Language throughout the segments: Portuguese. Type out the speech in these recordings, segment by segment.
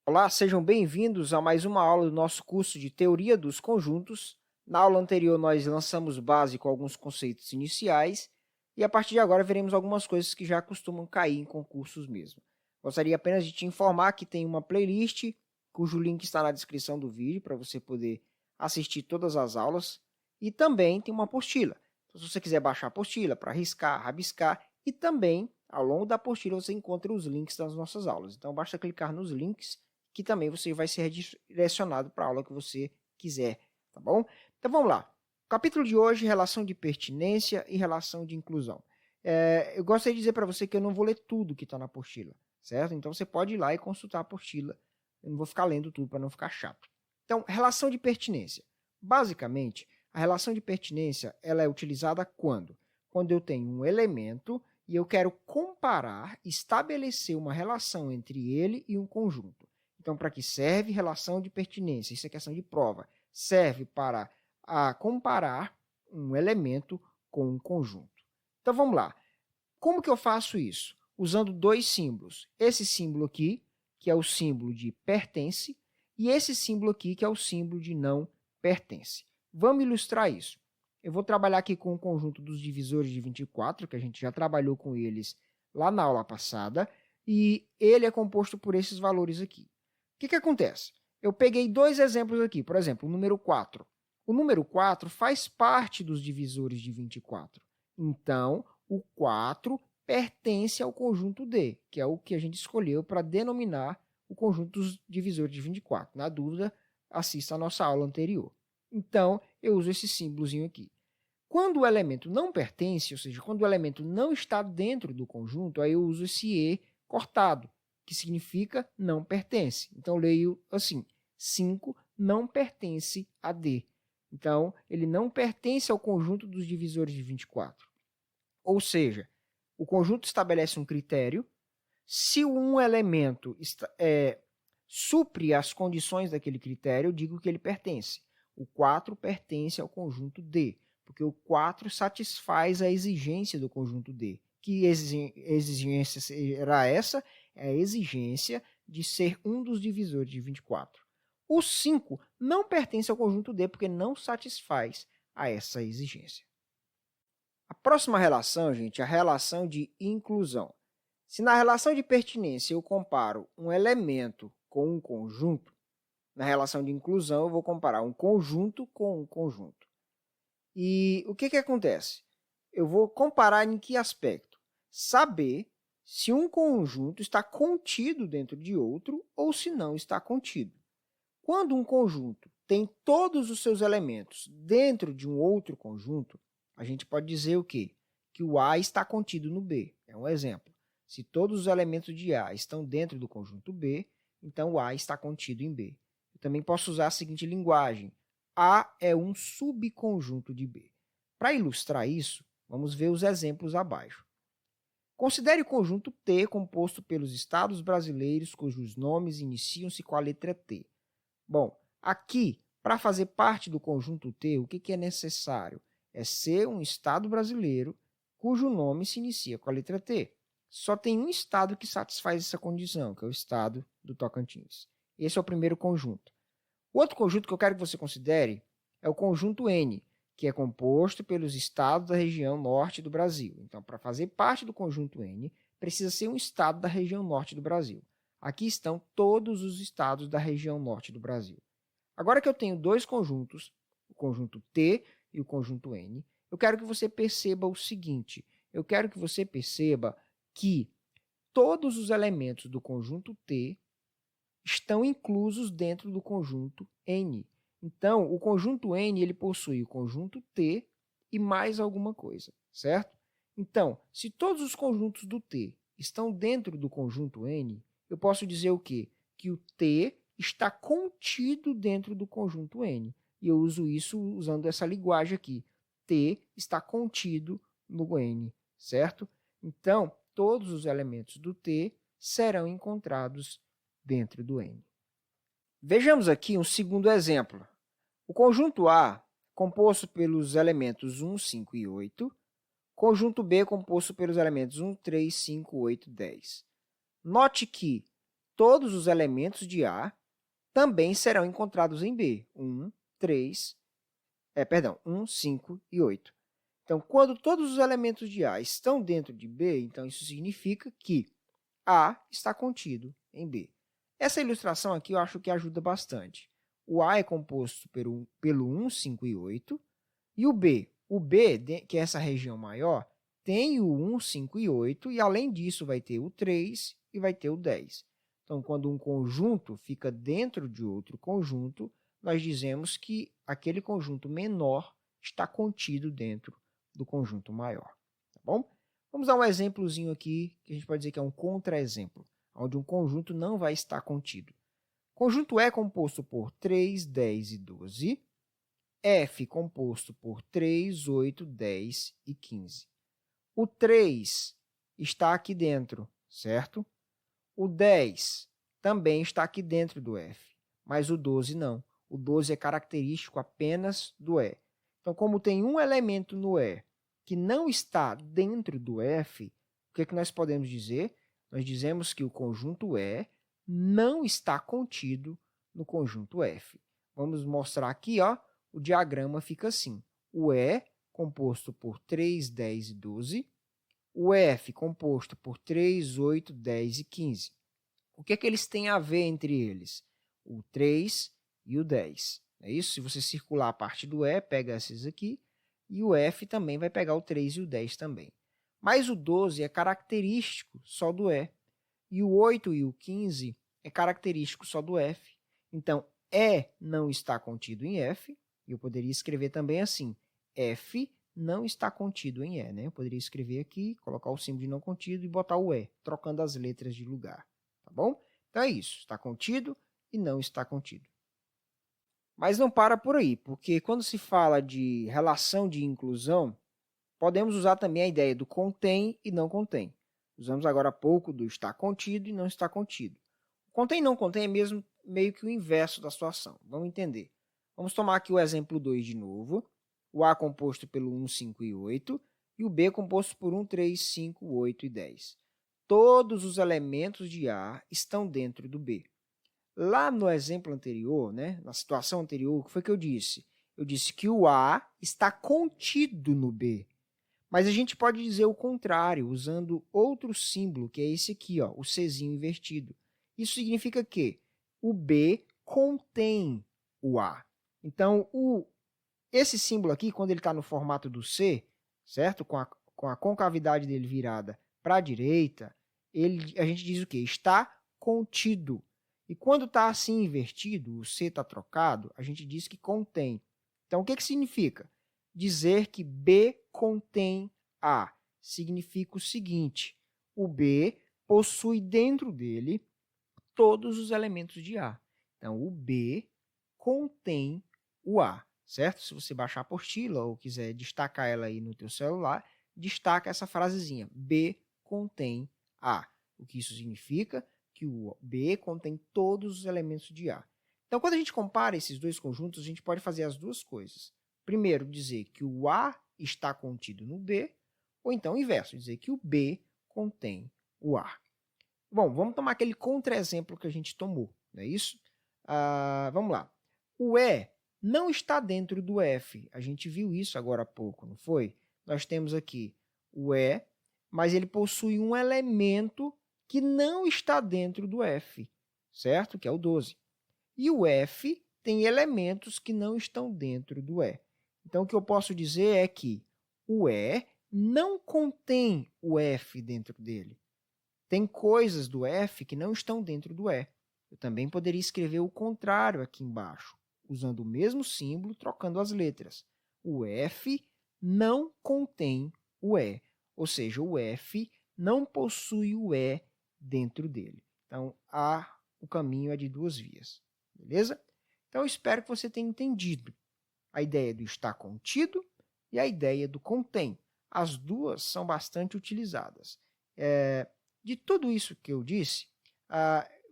Olá, sejam bem-vindos a mais uma aula do nosso curso de Teoria dos Conjuntos. Na aula anterior, nós lançamos base com alguns conceitos iniciais e, a partir de agora, veremos algumas coisas que já costumam cair em concursos mesmo. Gostaria apenas de te informar que tem uma playlist, cujo link está na descrição do vídeo, para você poder assistir todas as aulas, e também tem uma apostila. Então, se você quiser baixar a apostila para riscar, rabiscar, e também, ao longo da apostila, você encontra os links das nossas aulas. Então, basta clicar nos links que também você vai ser redirecionado para a aula que você quiser, tá bom? Então, vamos lá. Capítulo de hoje, relação de pertinência e relação de inclusão. Eu gostaria de dizer para você que eu não vou ler tudo que está na apostila, certo? Então, você pode ir lá e consultar a apostila. Eu não vou ficar lendo tudo para não ficar chato. Então, relação de pertinência. Basicamente, a relação de pertinência ela é utilizada quando? Quando eu tenho um elemento e eu quero comparar, estabelecer uma relação entre ele e um conjunto. Então, para que serve relação de pertinência? Isso é questão de prova. Serve para comparar um elemento com um conjunto. Então, vamos lá. Como que eu faço isso? Usando dois símbolos. Esse símbolo aqui, que é o símbolo de pertence, e esse símbolo aqui, que é o símbolo de não pertence. Vamos ilustrar isso. Eu vou trabalhar aqui com o conjunto dos divisores de 24, que a gente já trabalhou com eles lá na aula passada, e ele é composto por esses valores aqui. O que acontece? Eu peguei dois exemplos aqui. Por exemplo, o número 4. O número 4 faz parte dos divisores de 24. Então, o 4 pertence ao conjunto D, que é o que a gente escolheu para denominar o conjunto dos divisores de 24. Na dúvida, assista a nossa aula anterior. Então, eu uso esse símbolozinho aqui. Quando o elemento não pertence, ou seja, quando o elemento não está dentro do conjunto, aí eu uso esse E cortado, que significa não pertence. Então, eu leio assim, 5 não pertence a D. Então, ele não pertence ao conjunto dos divisores de 24. Ou seja, o conjunto estabelece um critério. Se um elemento supre as condições daquele critério, eu digo que ele pertence. O 4 pertence ao conjunto D, porque o 4 satisfaz a exigência do conjunto D. Que exigência será essa? É a exigência de ser um dos divisores de 24. O 5 não pertence ao conjunto D porque não satisfaz a essa exigência. A próxima relação, gente, é a relação de inclusão. Se na relação de pertinência eu comparo um elemento com um conjunto, na relação de inclusão eu vou comparar um conjunto com um conjunto. E o que acontece? Eu vou comparar em que aspecto? Saber se um conjunto está contido dentro de outro ou se não está contido. Quando um conjunto tem todos os seus elementos dentro de um outro conjunto, a gente pode dizer o quê? Que o A está contido no B. É um exemplo. Se todos os elementos de A estão dentro do conjunto B, então o A está contido em B. Eu também posso usar a seguinte linguagem. A é um subconjunto de B. Para ilustrar isso, vamos ver os exemplos abaixo. Considere o conjunto T composto pelos estados brasileiros cujos nomes iniciam-se com a letra T. Bom, aqui, para fazer parte do conjunto T, o que é necessário? É ser um estado brasileiro cujo nome se inicia com a letra T. Só tem um estado que satisfaz essa condição, que é o estado do Tocantins. Esse é o primeiro conjunto. O outro conjunto que eu quero que você considere é o conjunto N, que é composto pelos estados da região norte do Brasil. Então, para fazer parte do conjunto N, precisa ser um estado da região norte do Brasil. Aqui estão todos os estados da região norte do Brasil. Agora que eu tenho dois conjuntos, o conjunto T e o conjunto N, eu quero que você perceba o seguinte. Eu quero que você perceba que todos os elementos do conjunto T estão inclusos dentro do conjunto N. Então, o conjunto N ele possui o conjunto T e mais alguma coisa, certo? Então, se todos os conjuntos do T estão dentro do conjunto N, eu posso dizer o quê? Que o T está contido dentro do conjunto N. E eu uso isso usando essa linguagem aqui. T está contido no N, certo? Então, todos os elementos do T serão encontrados dentro do N. Vejamos aqui um segundo exemplo. O conjunto A, composto pelos elementos 1, 5 e 8. Conjunto B, composto pelos elementos 1, 3, 5, 8 e 10. Note que todos os elementos de A também serão encontrados em B. 1, 5 e 8. Então, quando todos os elementos de A estão dentro de B, então isso significa que A está contido em B. Essa ilustração aqui eu acho que ajuda bastante. O A é composto pelo 1, 5 e 8, e o B, que é essa região maior, tem o 1, 5 e 8, e além disso vai ter o 3 e vai ter o 10. Então, quando um conjunto fica dentro de outro conjunto, nós dizemos que aquele conjunto menor está contido dentro do conjunto maior. Tá bom? Vamos dar um exemplozinho aqui, que a gente pode dizer que é um contra-exemplo, onde um conjunto não vai estar contido. O conjunto E é composto por 3, 10 e 12. F composto por 3, 8, 10 e 15. O 3 está aqui dentro, certo? O 10 também está aqui dentro do F, mas o 12 não. O 12 é característico apenas do E. Então, como tem um elemento no E que não está dentro do F, o que é que nós podemos dizer? Nós dizemos que o conjunto E não está contido no conjunto F. Vamos mostrar aqui, ó, o diagrama fica assim. O E composto por 3, 10 e 12. O F composto por 3, 8, 10 e 15. O que é que eles têm a ver entre eles? O 3 e o 10. É isso? Se você circular a parte do E, pega esses aqui. E o F também vai pegar o 3 e o 10 também. Mas o 12 é característico só do E. E o 8 e o 15 é característico só do F. Então, E não está contido em F. E eu poderia escrever também assim. F não está contido em E. Né? Eu poderia escrever aqui, colocar o símbolo de não contido e botar o E, trocando as letras de lugar. Tá bom? Então, é isso. Está contido e não está contido. Mas não para por aí, porque quando se fala de relação de inclusão, podemos usar também a ideia do contém e não contém. Usamos agora há pouco do está contido e não está contido. O contém e não contém é mesmo meio que o inverso da situação. Vamos entender. Vamos tomar aqui o exemplo 2 de novo. O A composto pelo 1, 5 e 8 e o B composto por 1, 3, 5, 8 e 10. Todos os elementos de A estão dentro do B. Lá no exemplo anterior, né, na situação anterior, o que foi que eu disse? Eu disse que o A está contido no B. Mas a gente pode dizer o contrário, usando outro símbolo, que é esse aqui, ó, o Czinho invertido. Isso significa que o B contém o A. Então, esse símbolo aqui, quando ele está no formato do C, certo? Com a concavidade dele virada para a direita, a gente diz o quê? Está contido. E quando está assim invertido, o C está trocado, a gente diz que contém. Então, o que significa? Dizer que B contém A. Significa o seguinte, o B possui dentro dele todos os elementos de A. Então, o B contém o A, certo? Se você baixar a apostila ou quiser destacar ela aí no teu celular, destaca essa frasezinha, B contém A. O que isso significa? Que o B contém todos os elementos de A. Então, quando a gente compara esses dois conjuntos, a gente pode fazer as duas coisas. Primeiro, dizer que o A está contido no B, ou então o inverso, dizer que o B contém o A. Bom, vamos tomar aquele contra-exemplo que a gente tomou, não é isso? Vamos lá. O E não está dentro do F. A gente viu isso agora há pouco, não foi? Nós temos aqui o E, mas ele possui um elemento que não está dentro do F, certo? Que é o 12. E o F tem elementos que não estão dentro do E. Então, o que eu posso dizer é que o E não contém o F dentro dele. Tem coisas do F que não estão dentro do E. Eu também poderia escrever o contrário aqui embaixo, usando o mesmo símbolo, trocando as letras. O F não contém o E, ou seja, o F não possui o E dentro dele. Então, o caminho é de duas vias, beleza? Então, eu espero que você tenha entendido a ideia do está contido e a ideia do contém. As duas são bastante utilizadas. De tudo isso que eu disse,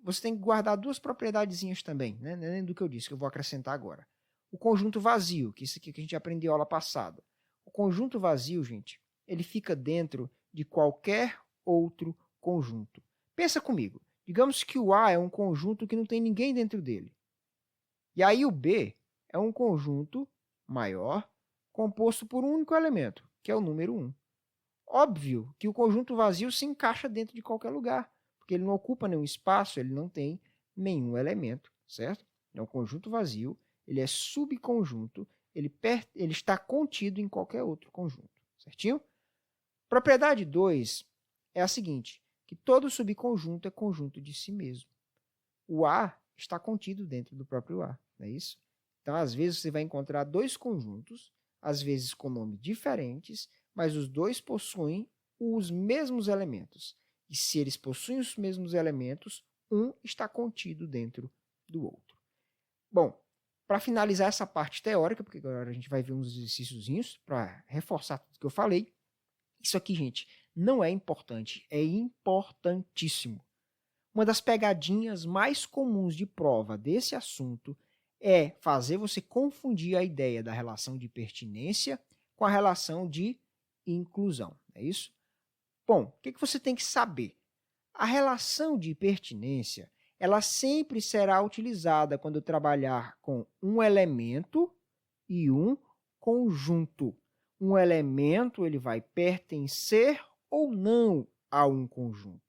você tem que guardar duas propriedadezinhas também, né? Nem do que eu disse, que eu vou acrescentar agora. O conjunto vazio, que é isso aqui que a gente aprendeu aula passada. O conjunto vazio, gente, ele fica dentro de qualquer outro conjunto. Pensa comigo, Digamos que o A é um conjunto que não tem ninguém dentro dele. E aí o B é um conjunto maior composto por um único elemento, que é o número 1. Óbvio que o conjunto vazio se encaixa dentro de qualquer lugar, porque ele não ocupa nenhum espaço, ele não tem nenhum elemento, certo? É um conjunto vazio, ele é subconjunto, ele está contido em qualquer outro conjunto, certinho? Propriedade 2 é a seguinte, que todo subconjunto é conjunto de si mesmo. O A está contido dentro do próprio A, não é isso? Então, às vezes, você vai encontrar dois conjuntos, às vezes com nomes diferentes, mas os dois possuem os mesmos elementos. E se eles possuem os mesmos elementos, um está contido dentro do outro. Bom, para finalizar essa parte teórica, porque agora a gente vai ver uns exercíciozinhos para reforçar tudo que eu falei, isso aqui, gente, não é importante, é importantíssimo. Uma das pegadinhas mais comuns de prova desse assunto é fazer você confundir a ideia da relação de pertinência com a relação de inclusão, é isso? Bom, o que você tem que saber? A relação de pertinência, ela sempre será utilizada quando eu trabalhar com um elemento e um conjunto. Um elemento ele vai pertencer ou não a um conjunto.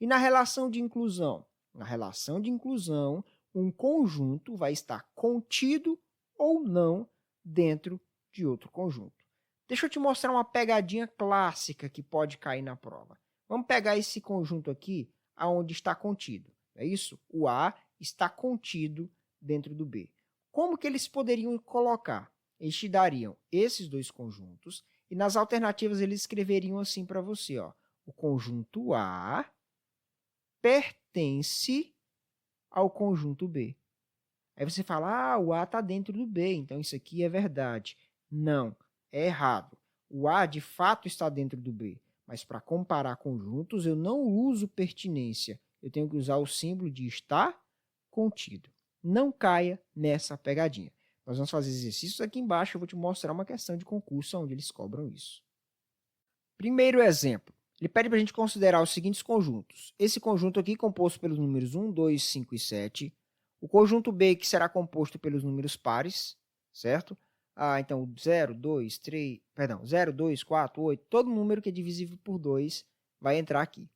E na relação de inclusão? Na relação de inclusão, um conjunto vai estar contido ou não dentro de outro conjunto. Deixa eu te mostrar uma pegadinha clássica que pode cair na prova. Vamos pegar esse conjunto aqui, aonde está contido. É isso? O A está contido dentro do B. Como que eles poderiam colocar? Eles te dariam esses dois conjuntos e nas alternativas eles escreveriam assim para você, ó, o conjunto A pertence ao conjunto B. Aí você fala, o A está dentro do B, então isso aqui é verdade. Não, é errado. O A, de fato, está dentro do B, mas para comparar conjuntos, eu não uso pertinência. Eu tenho que usar o símbolo de estar contido. Não caia nessa pegadinha. Nós vamos fazer exercícios aqui embaixo, eu vou te mostrar uma questão de concurso onde eles cobram isso. Primeiro exemplo. Ele pede para a gente considerar os seguintes conjuntos. Esse conjunto aqui composto pelos números 1, 2, 5 e 7. O conjunto B que será composto pelos números pares, certo? Então 0, 2, 3, perdão, 0, 2, 4, 8, todo número que é divisível por 2 vai entrar aqui.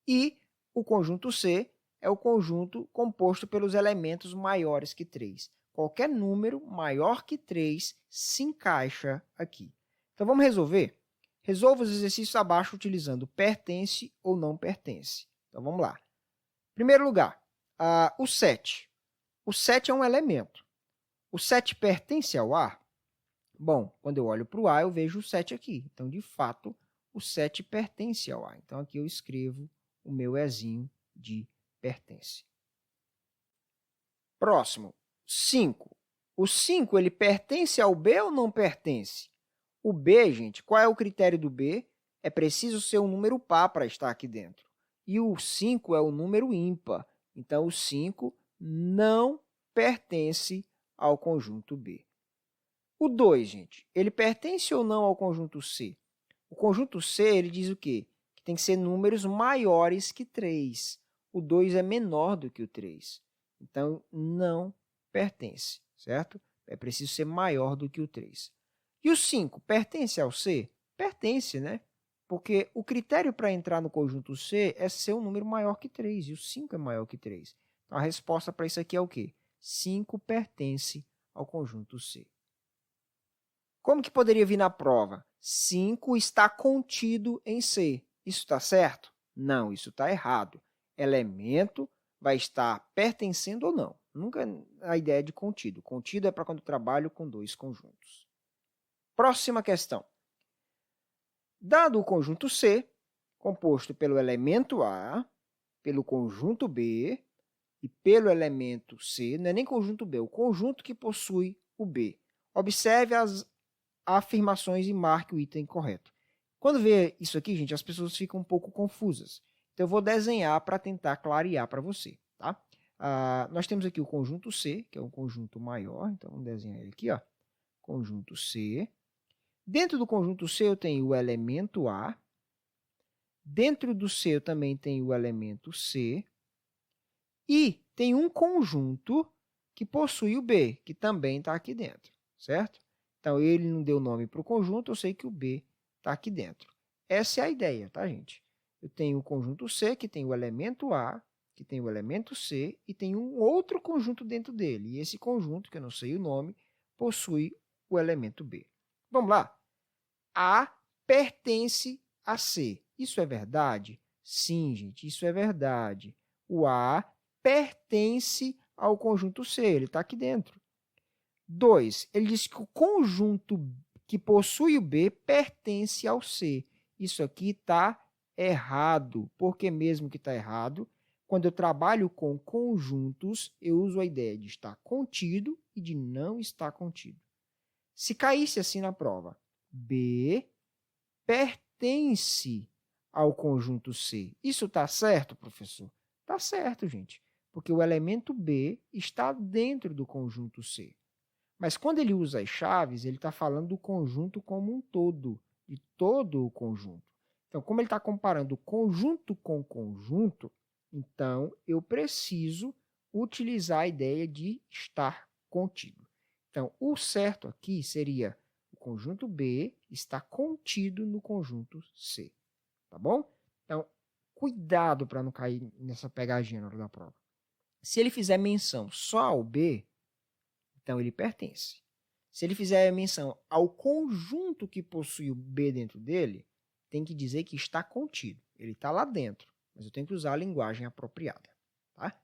E o conjunto C é o conjunto composto pelos elementos maiores que 3. Qualquer número maior que 3 se encaixa aqui. Então vamos resolver? Resolva os exercícios abaixo utilizando pertence ou não pertence. Então, vamos lá. Em primeiro lugar, o 7. O 7 é um elemento. O 7 pertence ao A? Bom, quando eu olho para o A, eu vejo o 7 aqui. Então, de fato, o 7 pertence ao A. Então, aqui eu escrevo o meu Ezinho de pertence. Próximo, 5. O 5, ele pertence ao B ou não pertence? O B, gente, qual é o critério do B? É preciso ser um número par para estar aqui dentro. E o 5 é o número ímpar. Então, o 5 não pertence ao conjunto B. O 2, gente, ele pertence ou não ao conjunto C? O conjunto C, ele diz o quê? Que tem que ser números maiores que 3. O 2 é menor do que o 3. Então, não pertence, certo? É preciso ser maior do que o 3. E o 5 pertence ao C? Pertence, né? Porque o critério para entrar no conjunto C é ser um número maior que 3, e o 5 é maior que 3. Então, a resposta para isso aqui é o quê? 5 pertence ao conjunto C. Como que poderia vir na prova? 5 está contido em C. Isso está certo? Não, isso está errado. Elemento vai estar pertencendo ou não. Nunca a ideia de contido. Contido é para quando eu trabalho com dois conjuntos. Próxima questão. Dado o conjunto C, composto pelo elemento A, pelo conjunto B e pelo elemento C, não é nem conjunto B, é o conjunto que possui o B. Observe as afirmações e marque o item correto. Quando vê isso aqui, gente, as pessoas ficam um pouco confusas. Então, eu vou desenhar para tentar clarear para você. Tá? Nós temos aqui o conjunto C, que é um conjunto maior. Então, vamos desenhar ele aqui. Ó. Conjunto C. Dentro do conjunto C, eu tenho o elemento A. Dentro do C, eu também tenho o elemento C. E tem um conjunto que possui o B, que também está aqui dentro, certo? Então, ele não deu nome para o conjunto, eu sei que o B está aqui dentro. Essa é a ideia, tá, gente? Eu tenho o conjunto C, que tem o elemento A, que tem o elemento C, e tem um outro conjunto dentro dele. E esse conjunto, que eu não sei o nome, possui o elemento B. Vamos lá. A pertence a C. Isso é verdade? Sim, gente, isso é verdade. O A pertence ao conjunto C, ele está aqui dentro. 2, ele diz que o conjunto que possui o B pertence ao C. Isso aqui está errado. Por que mesmo que está errado? Quando eu trabalho com conjuntos, eu uso a ideia de estar contido e de não estar contido. Se caísse assim na prova, B pertence ao conjunto C. Isso está certo, professor? Está certo, gente, porque o elemento B está dentro do conjunto C. Mas quando ele usa as chaves, ele está falando do conjunto como um todo, de todo o conjunto. Então, como ele está comparando conjunto com conjunto, então eu preciso utilizar a ideia de estar contido. Então, o certo aqui seria o conjunto B está contido no conjunto C. Tá bom? Então, cuidado para não cair nessa pegadinha na hora da prova. Se ele fizer menção só ao B, então ele pertence. Se ele fizer menção ao conjunto que possui o B dentro dele, tem que dizer que está contido. Ele está lá dentro, mas eu tenho que usar a linguagem apropriada. Tá?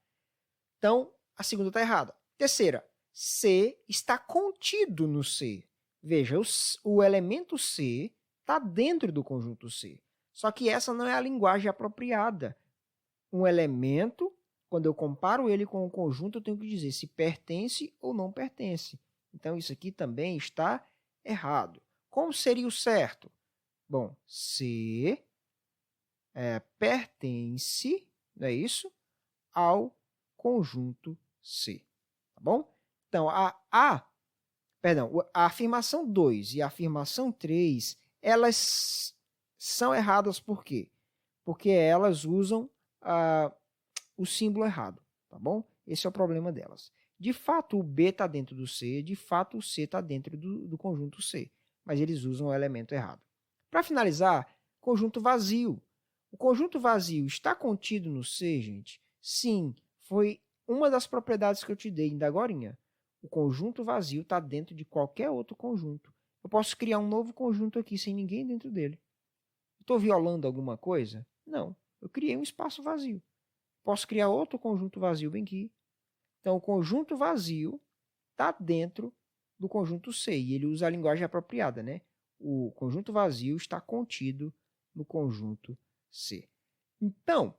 Então, a segunda está errada. Terceira, C está contido no C. Veja, o elemento C está dentro do conjunto C. Só que essa não é a linguagem apropriada. Um elemento, quando eu comparo ele com o conjunto, eu tenho que dizer se pertence ou não pertence. Então, isso aqui também está errado. Como seria o certo? Bom, C pertence, não é isso? Ao conjunto C. Tá bom? Então, a afirmação 2 e a afirmação 3, elas são erradas por quê? Porque elas usam o símbolo errado, tá bom? Esse é o problema delas. De fato, o B está dentro do C, de fato, o C está dentro do conjunto C, mas eles usam o elemento errado. Para finalizar, conjunto vazio. O conjunto vazio está contido no C, gente? Sim, foi uma das propriedades que eu te dei ainda agorinha. O conjunto vazio está dentro de qualquer outro conjunto. Eu posso criar um novo conjunto aqui sem ninguém dentro dele. Estou violando alguma coisa? Não, eu criei um espaço vazio. Posso criar outro conjunto vazio bem aqui. Então, o conjunto vazio está dentro do conjunto C. E ele usa a linguagem apropriada, né? O conjunto vazio está contido no conjunto C. Então,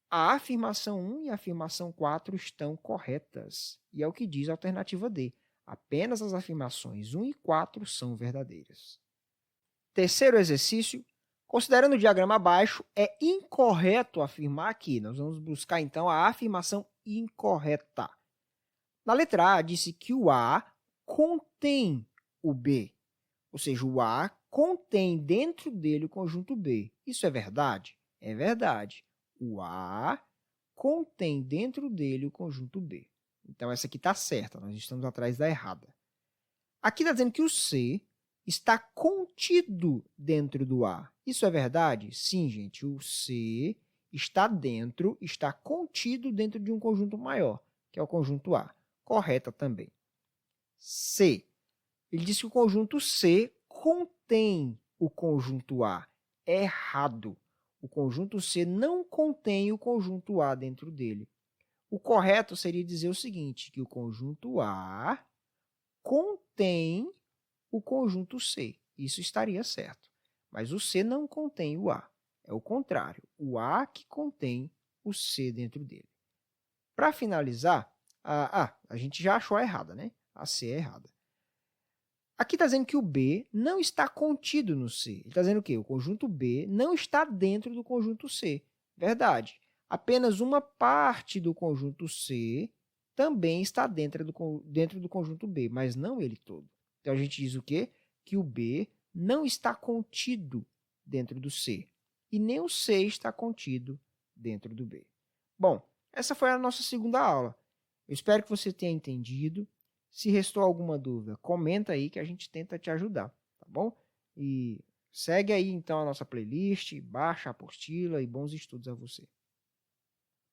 a afirmação 1 e a afirmação 4 estão corretas. E é o que diz a alternativa D. Apenas as afirmações 1 e 4 são verdadeiras. Terceiro exercício. Considerando o diagrama abaixo, é incorreto afirmar que. Nós vamos buscar, então, a afirmação incorreta. Na letra A, disse que o A contém o B. Ou seja, o A contém dentro dele o conjunto B. Isso é verdade? É verdade. O A contém dentro dele o conjunto B. Então, essa aqui está certa. Nós estamos atrás da errada. Aqui está dizendo que o C está contido dentro do A. Isso é verdade? Sim, gente. O C está contido dentro de um conjunto maior, que é o conjunto A. Correta também. C. Ele diz que o conjunto C contém o conjunto A. Errado. O conjunto C não contém o conjunto A dentro dele. O correto seria dizer o seguinte, que o conjunto A contém o conjunto C. Isso estaria certo. Mas o C não contém o A. É o contrário. O A que contém o C dentro dele. Para finalizar, a gente já achou a errada, né? A C é errada. Aqui está dizendo que o B não está contido no C. Ele está dizendo o quê? O conjunto B não está dentro do conjunto C. Verdade. Apenas uma parte do conjunto C também está dentro do conjunto B, mas não ele todo. Então, a gente diz o quê? Que o B não está contido dentro do C. E nem o C está contido dentro do B. Bom, Essa foi a nossa segunda aula. Eu espero que você tenha entendido. Se restou alguma dúvida, comenta aí que a gente tenta te ajudar, tá bom? E segue aí então a nossa playlist, baixa a apostila e bons estudos a você.